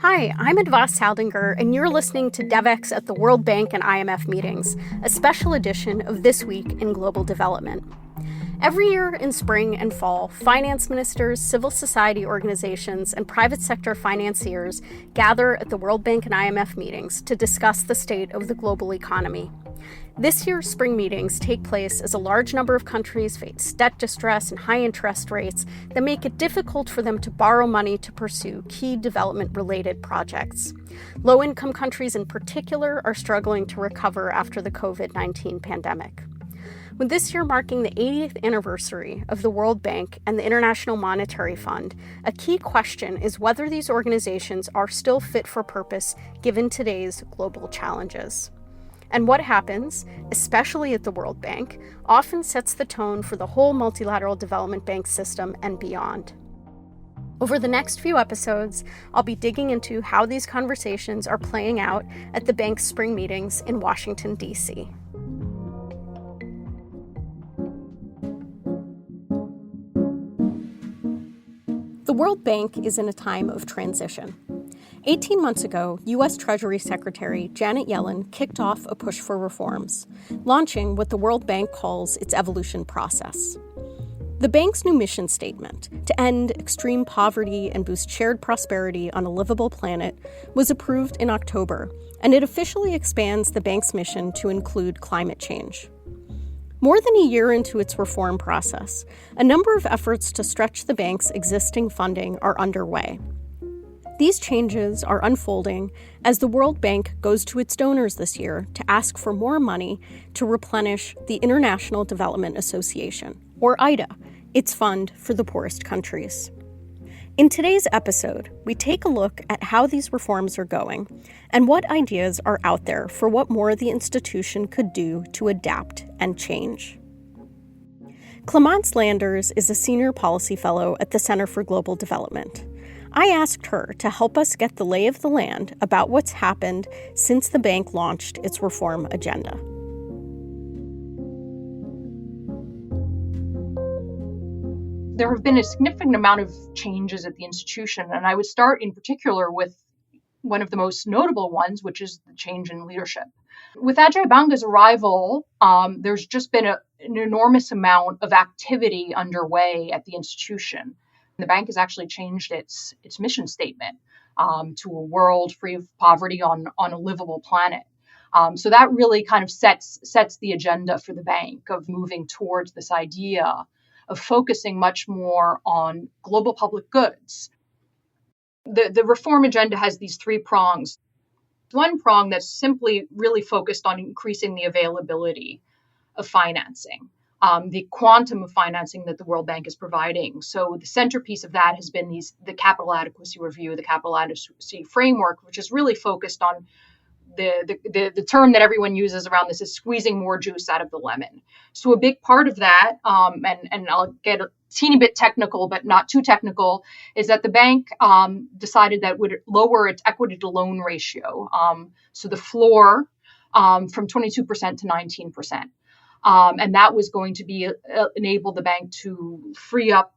Hi, I'm Adva Saldinger, and you're listening to Devex at the World Bank and IMF meetings, a special edition of This Week in Global Development. Every year in spring and fall, finance ministers, civil society organizations, and private sector financiers gather at the World Bank and IMF meetings to discuss the state of the global economy. This year's spring meetings take place as a large number of countries face debt distress and high interest rates that make it difficult for them to borrow money to pursue key development-related projects. Low-income countries in particular are struggling to recover after the COVID-19 pandemic. With this year marking the 80th anniversary of the World Bank and the International Monetary Fund, a key question is whether these organizations are still fit for purpose given today's global challenges. And what happens, especially at the World Bank, often sets the tone for the whole multilateral development bank system and beyond. Over the next few episodes, I'll be digging into how these conversations are playing out at the bank's spring meetings in Washington, D.C. The World Bank is in a time of transition. 18 months ago, U.S. Treasury Secretary Janet Yellen kicked off a push for reforms, launching what the World Bank calls its evolution process. The bank's new mission statement, to end extreme poverty and boost shared prosperity on a livable planet, was approved in October, and it officially expands the bank's mission to include climate change. More than a year into its reform process, a number of efforts to stretch the bank's existing funding are underway. These changes are unfolding as the World Bank goes to its donors this year to ask for more money to replenish the International Development Association, or IDA, its fund for the poorest countries. In today's episode, we take a look at how these reforms are going and what ideas are out there for what more the institution could do to adapt and change. Clemence Landers is a senior policy fellow at the Center for Global Development. I asked her to help us get the lay of the land about what's happened since the bank launched its reform agenda. There have been a significant amount of changes at the institution, and I would start in particular with one of the most notable ones, which is the change in leadership. With Ajay Banga's arrival, there's just been an enormous amount of activity underway at the institution. The bank has actually changed its mission statement to a world free of poverty on a livable planet. So that really kind of sets the agenda for the bank of moving towards this idea of focusing much more on global public goods. The reform agenda has these three prongs. One prong that's simply really focused on increasing the availability of financing. The quantum of financing that the World Bank is providing. So the centerpiece of that has been the capital adequacy review, the capital adequacy framework, which is really focused on the term that everyone uses around this is squeezing more juice out of the lemon. So a big part of that, and I'll get a teeny bit technical, but not too technical, is that the bank decided that would lower its equity to loan ratio. So the floor from 22% to 19%. And that was going to be enable the bank to free up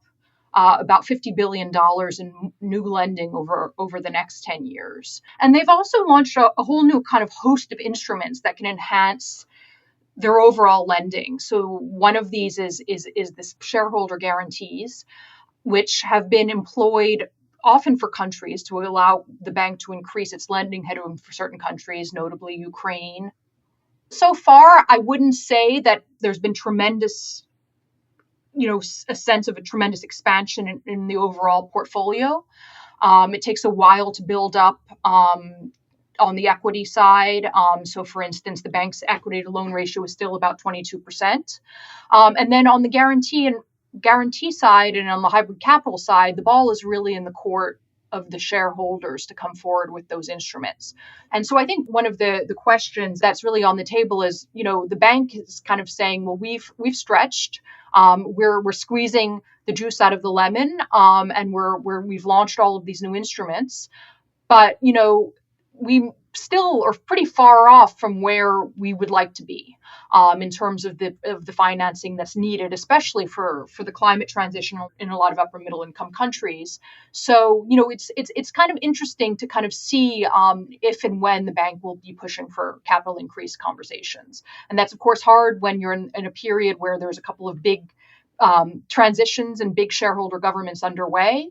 about $50 billion in new lending over the next 10 years. And they've also launched a whole new kind of host of instruments that can enhance their overall lending. So one of these is this shareholder guarantees, which have been employed often for countries to allow the bank to increase its lending headroom for certain countries, notably Ukraine. So far, I wouldn't say that there's been tremendous, a sense of a tremendous expansion in the overall portfolio. It takes a while to build up on the equity side. So, for instance, the bank's equity to loan ratio is still about 22%. And then on the guarantee side and on the hybrid capital side, the ball is really in the court of the shareholders to come forward with those instruments. And so I think one of the questions that's really on the table is, the bank is kind of saying, well, we've stretched, we're squeezing the juice out of the lemon, and we've launched all of these new instruments, but we still are pretty far off from where we would like to be. in terms of the financing that's needed, especially for the climate transition in a lot of upper middle income countries. So, it's kind of interesting to kind of see if and when the bank will be pushing for capital increase conversations. And that's, of course, hard when you're in a period where there's a couple of big transitions and big shareholder governments underway.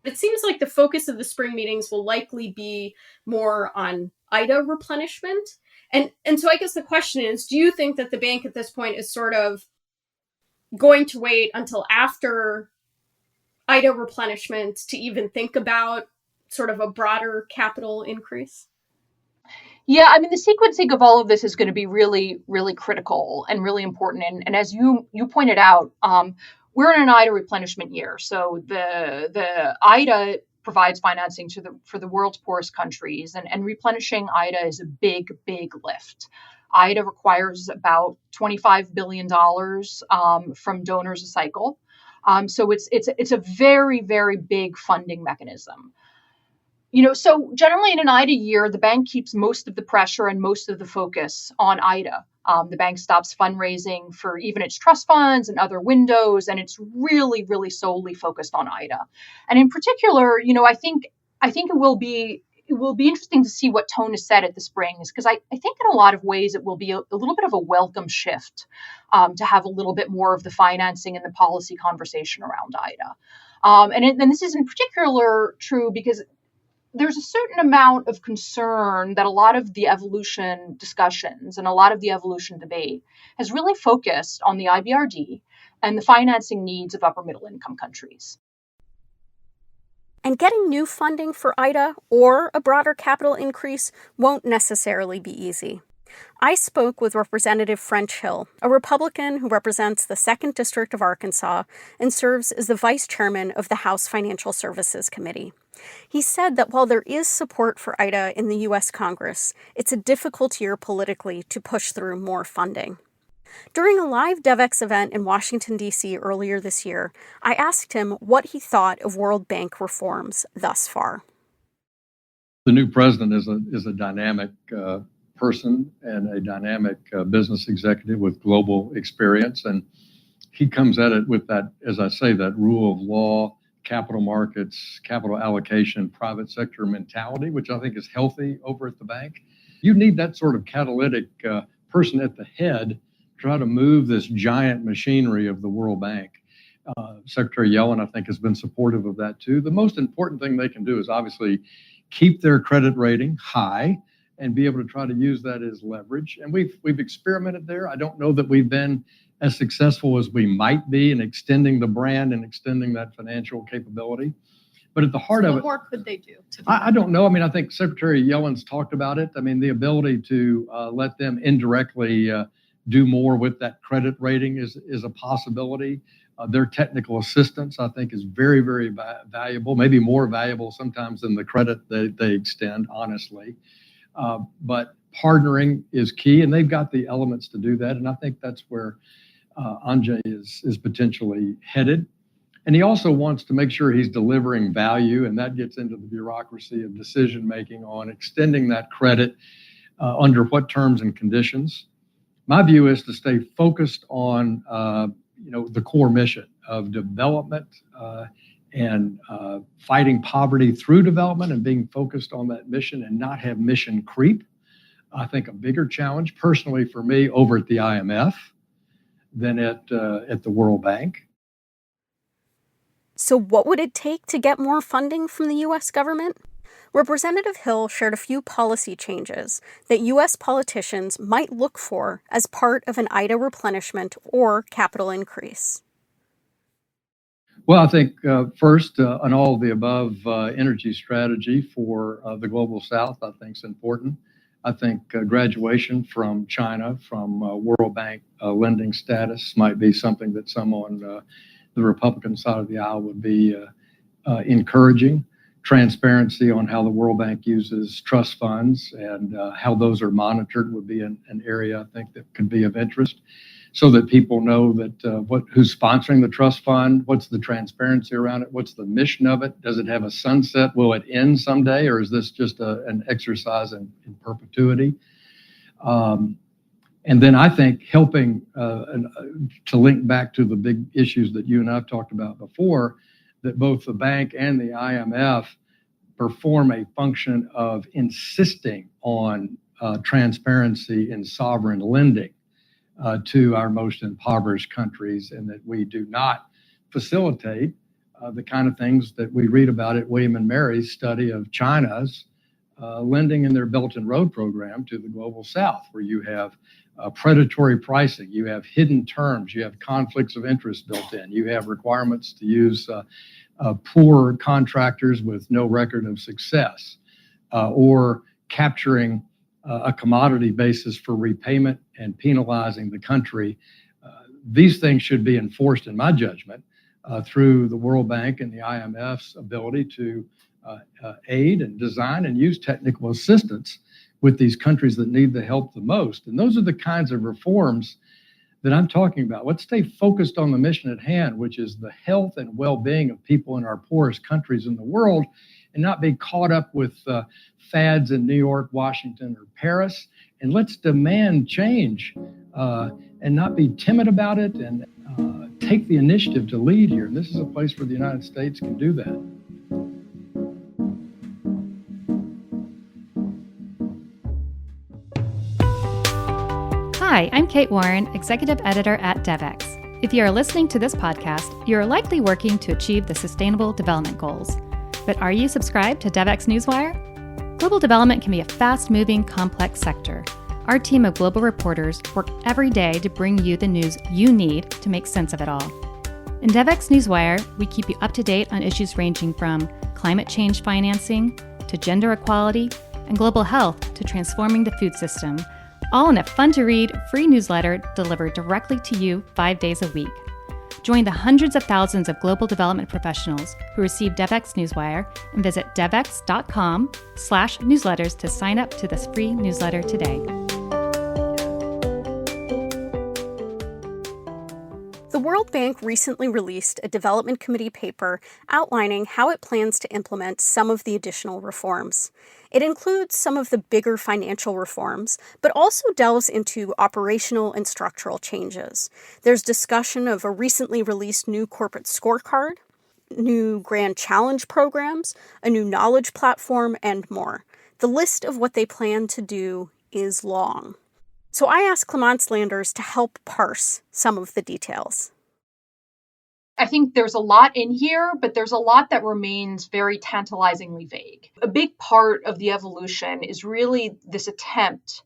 It seems like the focus of the spring meetings will likely be more on IDA replenishment. And so I guess the question is, do you think that the bank at this point is sort of going to wait until after IDA replenishment to even think about sort of a broader capital increase? Yeah, I mean, the sequencing of all of this is going to be really, really critical and really important. And as you pointed out, we're in an IDA replenishment year. So the IDA provides financing for the world's poorest countries, and replenishing IDA is a big, big lift. IDA requires about $25 billion from donors a cycle. So it's a very, very big funding mechanism. So generally in an IDA year, the bank keeps most of the pressure and most of the focus on IDA. The bank stops fundraising for even its trust funds and other windows, and it's really, really solely focused on IDA. And in particular, I think it will be interesting to see what tone is set at the Springs, because I think in a lot of ways it will be a little bit of a welcome shift to have a little bit more of the financing and the policy conversation around IDA. And this is in particular true because there's a certain amount of concern that a lot of the evolution discussions and a lot of the evolution debate has really focused on the IBRD and the financing needs of upper middle income countries. And getting new funding for IDA or a broader capital increase won't necessarily be easy. I spoke with Representative French Hill, a Republican who represents the 2nd District of Arkansas and serves as the vice chairman of the House Financial Services Committee. He said that while there is support for IDA in the U.S. Congress, it's a difficult year politically to push through more funding. During a live Devex event in Washington, D.C. earlier this year, I asked him what he thought of World Bank reforms thus far. The new president is a dynamic person and a dynamic business executive with global experience. And he comes at it with that, as I say, that rule of law, capital markets, capital allocation, private sector mentality, which I think is healthy over at the bank. You need that sort of catalytic person at the head to try to move this giant machinery of the World Bank. Secretary Yellen, I think, has been supportive of that too. The most important thing they can do is obviously keep their credit rating high and be able to try to use that as leverage. And we've experimented there. I don't know that we've been as successful as we might be in extending the brand and extending that financial capability. But at the heart of it, what more could they do? I don't know. I mean, I think Secretary Yellen's talked about it. I mean, the ability to let them indirectly do more with that credit rating is a possibility. Their technical assistance, I think, is very, very valuable, maybe more valuable sometimes than the credit they extend, honestly. But partnering is key, and they've got the elements to do that. And I think that's where Ajay is potentially headed. And he also wants to make sure he's delivering value, and that gets into the bureaucracy of decision-making on extending that credit under what terms and conditions. My view is to stay focused on the core mission of development and fighting poverty through development and being focused on that mission and not have mission creep. I think a bigger challenge personally for me over at the IMF than at the World Bank. So what would it take to get more funding from the U.S. government? Representative Hill shared a few policy changes that U.S. politicians might look for as part of an IDA replenishment or capital increase. Well, I think first, an all of the above energy strategy for the Global South, I think is important. I think graduation from China, from World Bank lending status might be something that some on the Republican side of the aisle would be encouraging. Transparency on how the World Bank uses trust funds and how those are monitored would be an area I think that could be of interest, so that people know that who's sponsoring the trust fund, what's the transparency around it, what's the mission of it, does it have a sunset, will it end someday, or is this just an exercise in perpetuity? And then I think helping to link back to the big issues that you and I've talked about before, that both the bank and the IMF perform a function of insisting on transparency in sovereign lending to our most impoverished countries, and that we do not facilitate the kind of things that we read about at William and Mary's study of China's lending in their Belt and Road program to the global south, where you have predatory pricing, you have hidden terms, you have conflicts of interest built in, you have requirements to use poor contractors with no record of success, or capturing a commodity basis for repayment and penalizing the country. These things should be enforced, in my judgment, through the World Bank and the IMF's ability to aid and design and use technical assistance with these countries that need the help the most. And those are the kinds of reforms that I'm talking about. Let's stay focused on the mission at hand, which is the health and well-being of people in our poorest countries in the world, and not be caught up with fads in New York, Washington, or Paris. And let's demand change and not be timid about it, and take the initiative to lead here. And this is a place where the United States can do that. Hi, I'm Kate Warren, Executive Editor at Devex. If you are listening to this podcast, you are likely working to achieve the Sustainable Development Goals. But are you subscribed to Devex Newswire? Global development can be a fast-moving, complex sector. Our team of global reporters work every day to bring you the news you need to make sense of it all. In Devex Newswire, we keep you up to date on issues ranging from climate change financing to gender equality and global health to transforming the food system, all in a fun-to-read, free newsletter delivered directly to you 5 days a week. Join the hundreds of thousands of global development professionals who receive Devex Newswire and visit devex.com/newsletters to sign up to this free newsletter today. The World Bank recently released a development committee paper outlining how it plans to implement some of the additional reforms. It includes some of the bigger financial reforms, but also delves into operational and structural changes. There's discussion of a recently released new corporate scorecard, new grand challenge programs, a new knowledge platform, and more. The list of what they plan to do is long. So I asked Clemence Landers to help parse some of the details. I think there's a lot in here, but there's a lot that remains very tantalizingly vague. A big part of the evolution is really this attempt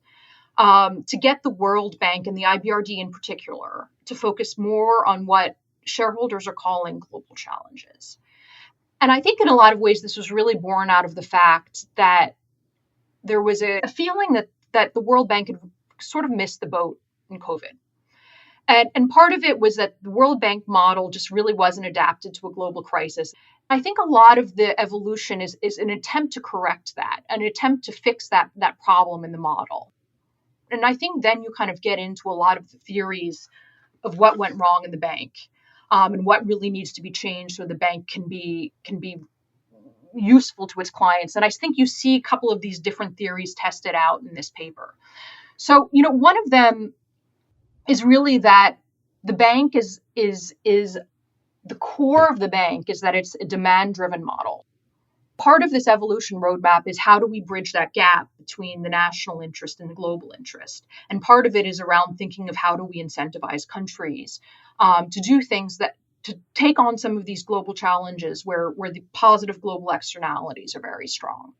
to get the World Bank and the IBRD in particular to focus more on what shareholders are calling global challenges. And I think in a lot of ways, this was really born out of the fact that there was a feeling that the World Bank had sort of missed the boat in COVID. And part of it was that the World Bank model just really wasn't adapted to a global crisis. I think a lot of the evolution is an attempt to correct that, an attempt to fix that problem in the model. And I think then you kind of get into a lot of the theories of what went wrong in the bank, and what really needs to be changed so the bank can be useful to its clients. And I think you see a couple of these different theories tested out in this paper. So, one of them is really that the bank is the core of the bank is that it's a demand-driven model. Part of this evolution roadmap is how do we bridge that gap between the national interest and the global interest? And part of it is around thinking of how do we incentivize countries to do things to take on some of these global challenges where the positive global externalities are very strong.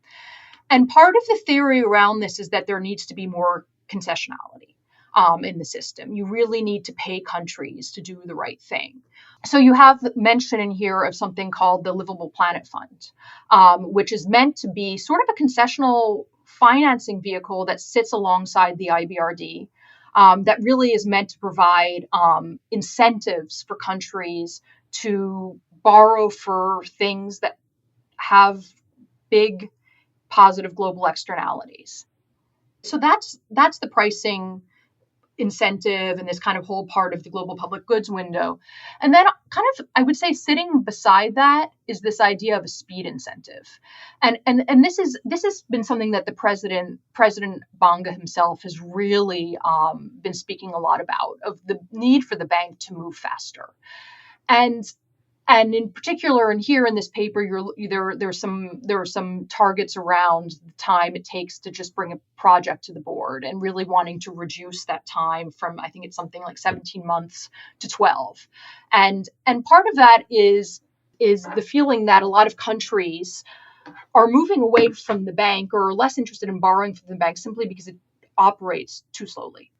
And part of the theory around this is that there needs to be more concessionality in the system. You really need to pay countries to do the right thing. So you have mention in here of something called the Livable Planet Fund, which is meant to be sort of a concessional financing vehicle that sits alongside the IBRD, that really is meant to provide incentives for countries to borrow for things that have big positive global externalities. So that's the pricing incentive and this kind of whole part of the global public goods window. And then kind of, I would say, sitting beside that is this idea of a speed incentive. And this has been something that the President Banga himself has really been speaking a lot about, of the need for the bank to move faster. And in particular, and here in this paper, there are some targets around the time it takes to just bring a project to the board, and really wanting to reduce that time from, I think it's something like 17 months to 12. And part of that is the feeling that a lot of countries are moving away from the bank, or are less interested in borrowing from the bank, simply because it operates too slowly.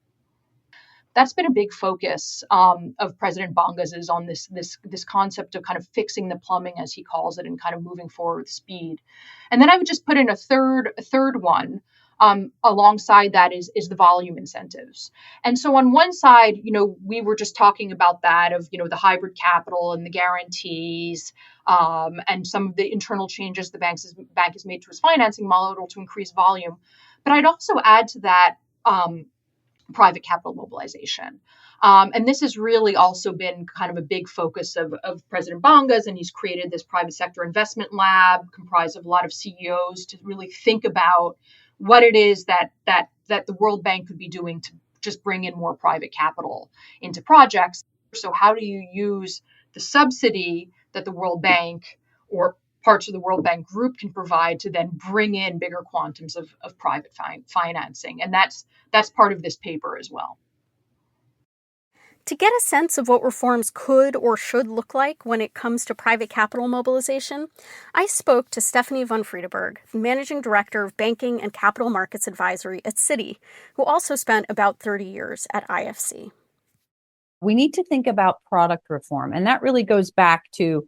That's been a big focus of President Banga's, is on this concept of kind of fixing the plumbing, as he calls it, and kind of moving forward with speed. And then I would just put in a third one alongside that is the volume incentives. And so on one side, we were just talking about that of, the hybrid capital and the guarantees and some of the internal changes the bank has made to its financing model to increase volume. But I'd also add to that private capital mobilization. And this has really also been kind of a big focus of President Banga's, and he's created this private sector investment lab comprised of a lot of CEOs to really think about what it is that the World Bank could be doing to just bring in more private capital into projects. So how do you use the subsidy that the World Bank or parts of the World Bank group can provide to then bring in bigger quantums of private financing? And that's part of this paper as well. To get a sense of what reforms could or should look like when it comes to private capital mobilization, I spoke to Stephanie von Friedeburg, Managing Director of Banking and Capital Markets Advisory at Citi, who also spent about 30 years at IFC. We need to think about product reform, and that really goes back to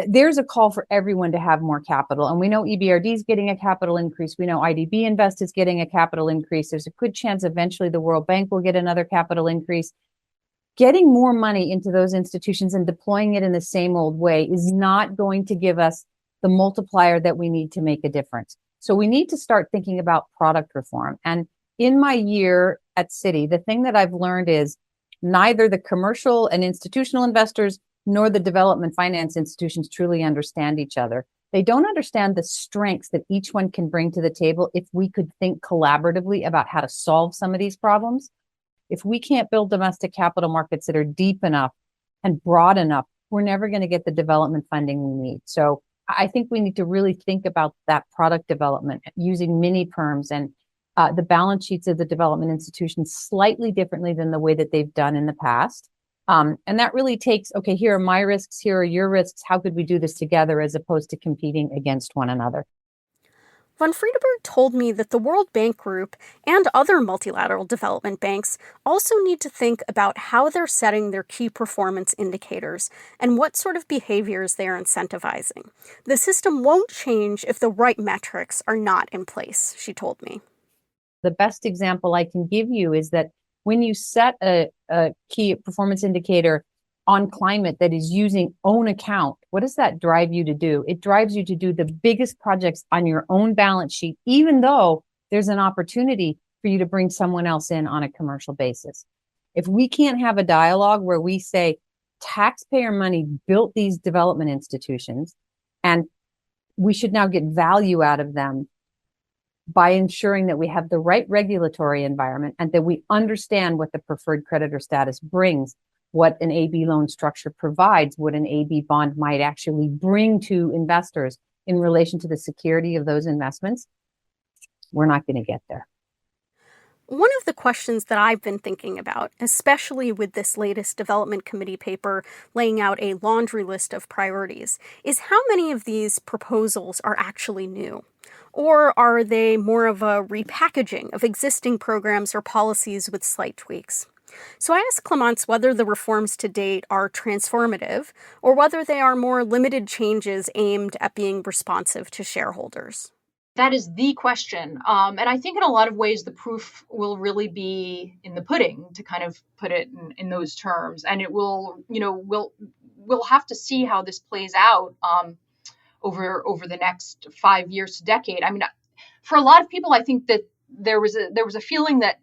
there's a call for everyone to have more capital. And we know EBRD is getting a capital increase. We know IDB Invest is getting a capital increase. There's a good chance eventually the World Bank will get another capital increase. Getting more money into those institutions and deploying it in the same old way is not going to give us the multiplier that we need to make a difference. So we need to start thinking about product reform. And in my year at Citi, the thing that I've learned is neither the commercial and institutional investors nor the development finance institutions truly understand each other. They don't understand the strengths that each one can bring to the table if we could think collaboratively about how to solve some of these problems. If we can't build domestic capital markets that are deep enough and broad enough, we're never going to get the development funding we need. So I think we need to really think about that product development using mini perms and the balance sheets of the development institutions slightly differently than the way that they've done in the past. And that really takes, okay, here are my risks, here are your risks. How could we do this together as opposed to competing against one another? Von Friedeburg told me that the World Bank Group and other multilateral development banks also need to think about how they're setting their key performance indicators and what sort of behaviors they're incentivizing. The system won't change if the right metrics are not in place, she told me. The best example I can give you is that when you set a key performance indicator on climate that is using own account, what does that drive you to do? It drives you to do the biggest projects on your own balance sheet, even though there's an opportunity for you to bring someone else in on a commercial basis. If we can't have a dialogue where we say taxpayer money built these development institutions and we should now get value out of them by ensuring that we have the right regulatory environment and that we understand what the preferred creditor status brings, what an AB loan structure provides, what an AB bond might actually bring to investors in relation to the security of those investments, we're not going to get there. One of the questions that I've been thinking about, especially with this latest development committee paper laying out a laundry list of priorities, is how many of these proposals are actually new? Or are they more of a repackaging of existing programs or policies with slight tweaks? So I asked Clemence whether the reforms to date are transformative or whether they are more limited changes aimed at being responsive to shareholders. That is the question. And I think in a lot of ways, the proof will really be in the pudding, to kind of put it in those terms. And it will, we'll have to see how this plays out over the next 5 years to decade. I mean, for a lot of people, I think that there was a feeling that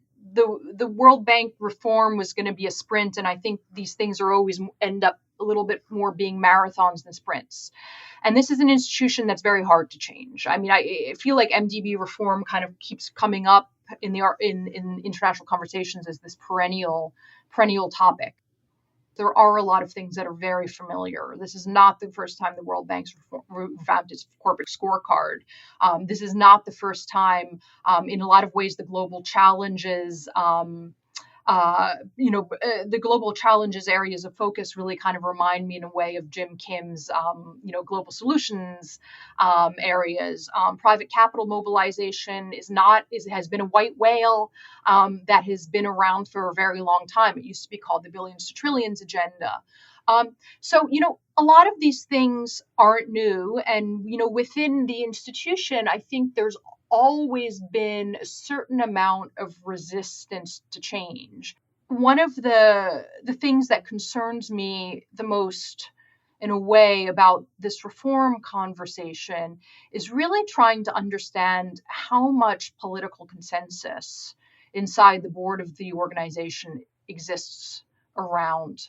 the World Bank reform was going to be a sprint, and I think these things are always end up a little bit more being marathons than sprints. And this is an institution that's very hard to change. I mean, I feel like MDB reform kind of keeps coming up in international conversations as this perennial topic. There are a lot of things that are very familiar. This is not the first time the World Bank's revamped its corporate scorecard. This is not the first time, in a lot of ways, the global challenges, the global challenges areas of focus really kind of remind me in a way of Jim Kim's, global solutions areas. Private capital mobilization has been a white whale that has been around for a very long time. It used to be called the billions to trillions agenda. So, a lot of these things aren't new. And, within the institution, I think there's always been a certain amount of resistance to change. One of the things that concerns me the most, in a way, about this reform conversation is really trying to understand how much political consensus inside the board of the organization exists around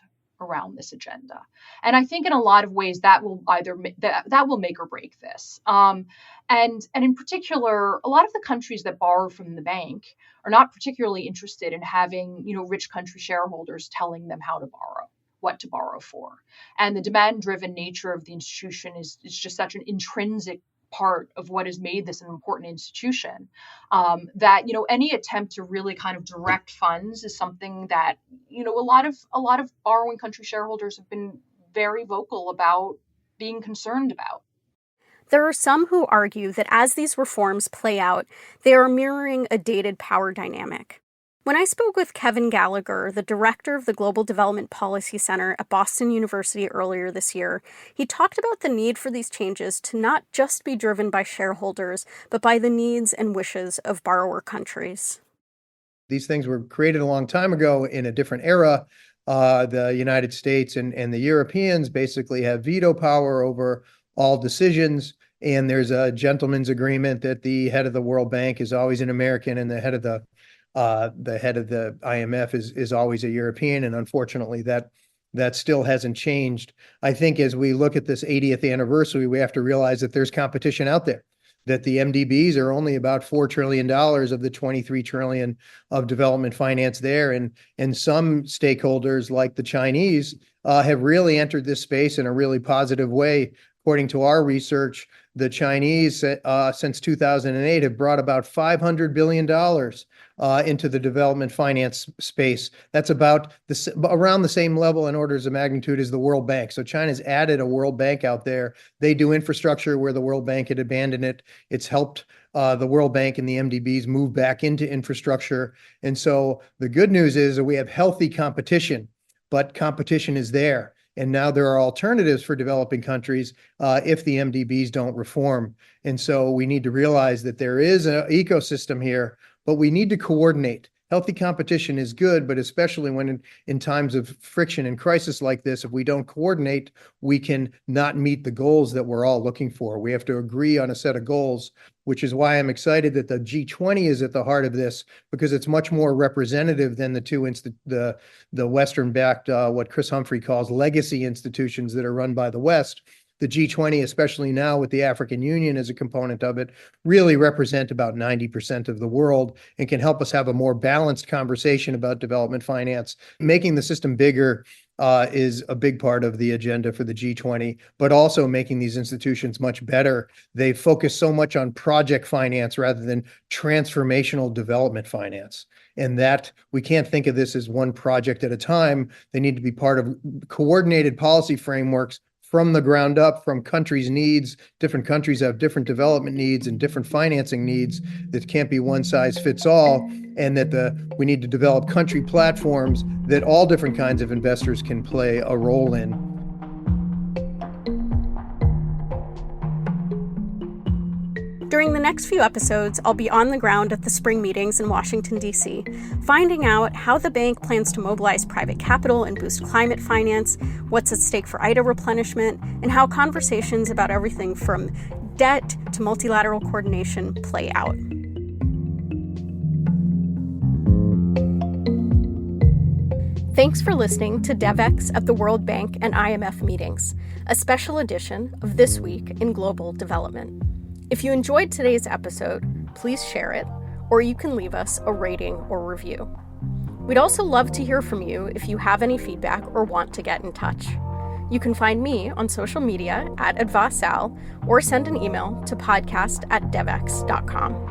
this agenda. And I think in a lot of ways that will that will make or break this. And in particular, a lot of the countries that borrow from the bank are not particularly interested in having, rich country shareholders telling them how to borrow, what to borrow for. And the demand-driven nature of the institution is just such an intrinsic part of what has made this an important institution, that any attempt to really kind of direct funds is something that a lot of borrowing country shareholders have been very vocal about being concerned about. There are some who argue that as these reforms play out, they are mirroring a dated power dynamic. When I spoke with Kevin Gallagher, the director of the Global Development Policy Center at Boston University earlier this year, he talked about the need for these changes to not just be driven by shareholders, but by the needs and wishes of borrower countries. These things were created a long time ago in a different era. The United States and the Europeans basically have veto power over all decisions. And there's a gentleman's agreement that the head of the World Bank is always an American and the head of the IMF is always a European. And unfortunately, that still hasn't changed. I think as we look at this 80th anniversary, we have to realize that there's competition out there, that the MDBs are only about $4 trillion of the $23 trillion of development finance there. And some stakeholders like the Chinese have really entered this space in a really positive way. According to our research, the Chinese since 2008 have brought about $500 billion into the development finance space. That's about around the same level in orders of magnitude as the World Bank. So China's added a World Bank out there. They do infrastructure where the World Bank had abandoned it. It's helped the World Bank and the MDBs move back into infrastructure. And so the good news is that we have healthy competition, but competition is there. And now there are alternatives for developing countries if the MDBs don't reform. And so we need to realize that there is an ecosystem here, but we need to coordinate. Healthy competition is good, but especially when in times of friction and crisis like this, if we don't coordinate, we can not meet the goals that we're all looking for. We have to agree on a set of goals, which is why I'm excited that the G20 is at the heart of this, because it's much more representative than the Western-backed, what Chris Humphrey calls legacy institutions that are run by the West. The G20, especially now with the African Union as a component of it, really represent about 90% of the world and can help us have a more balanced conversation about development finance. Making the system bigger is a big part of the agenda for the G20, but also making these institutions much better. They focus so much on project finance rather than transformational development finance. And that we can't think of this as one project at a time. They need to be part of coordinated policy frameworks from the ground up, from countries' needs. Different countries have different development needs and different financing needs that can't be one size fits all, and that we need to develop country platforms that all different kinds of investors can play a role in. During the next few episodes, I'll be on the ground at the spring meetings in Washington, D.C., finding out how the bank plans to mobilize private capital and boost climate finance, what's at stake for IDA replenishment, and how conversations about everything from debt to multilateral coordination play out. Thanks for listening to Devex at the World Bank and IMF meetings, a special edition of This Week in Global Development. If you enjoyed today's episode, please share it, or you can leave us a rating or review. We'd also love to hear from you if you have any feedback or want to get in touch. You can find me on social media at Adva Sal, or send an email to podcast@devex.com.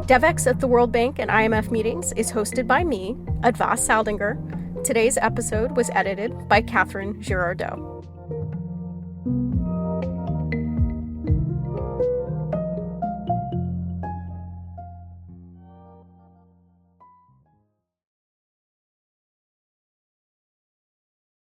Devex at the World Bank and IMF meetings is hosted by me, Adva Saldinger. Today's episode was edited by Catherine Girardeau.